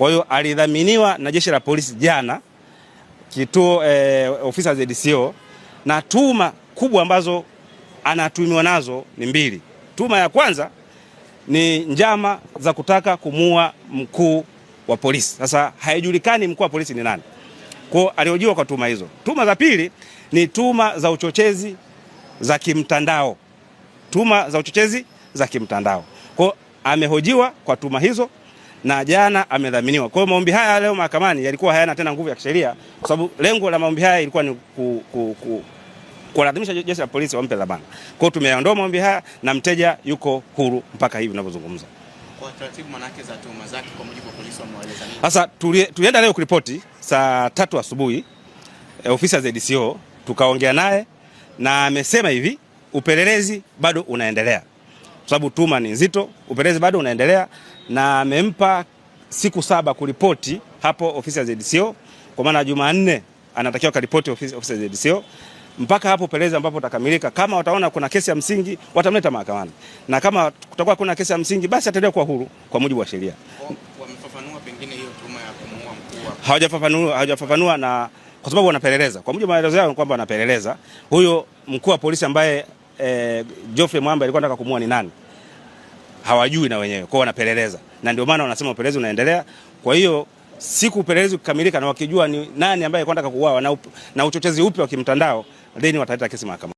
Kwa hiyo alidhaminiwa na jeshi la polisi jana kituo ofisi ya ZCO, na tuma kubwa ambazo anatumiwa nazo ni mbili. Tuma ya kwanza ni njama za kutaka kumuua mkuu wa polisi. Sasa haijulikani mkuu wa polisi ni nani. Kwa hiyo aliojiwa kwa tuma hizo. Tuma za pili ni tuma za uchochezi za kimtandao. Tuma za uchochezi za kimtandao. Kwa hiyo amehojiwa kwa tuma hizo na jana amedhaminiwa. Kwa hiyo maombi haya leo mahakamani yalikuwa hayana tena nguvu ya kisheria, kwa sababu lengo la maombi haya ilikuwa ni kuadhimisha jeshi la polisi wampe dhamana. Kwa hiyo tumeondoa maombi haya na mteja yuko huru mpaka hivi ninavyozungumza. Kwa taratibu manake za tuma zake kwa mujibu wa polisi wameeleza nini? Sasa tulienda leo kuripoti saa 3 asubuhi ofisi ya ZCO, tukaongea naye na amesema hivi upelelezi bado unaendelea. Kwa sababu tuma ni nzito, upelelezi bado unaendelea, na amempa siku 7 kuripoti hapo ofisi ya ZCO, kwa maana Jumanne anatakiwa kuripoti ofisi ya ZCO mpaka hapo upelelezi ambapo utakamilika. Kama wataona kuna kesi ya msingi watamleta mahakamani, na kama kutakuwa kuna kesi ya msingi basi ataendelea kuwa huru kwa mujibu wa sheria. Wamefafanua pengine hiyo tuma ya kumuua mkuu? Hawajafafanua, na kwa sababu wanapeleleza. Kwa mujibu wa maelezo yao kwamba wanapeleleza huyo mkuu wa polisi ambaye Geoffrey Mwamba alikuwa anataka kumuua ni nani, hawajui na wenyewe. Kwa hiyo wanapeleleza, na ndio maana wanasema upelelezi unaendelea. Kwa hiyo siku upelelezi ukikamilika na wakijua ni nani ambaye alikuwa anataka kuuawa na uchochezi upi wa kimtandao, then wataleta kesi mahakamani.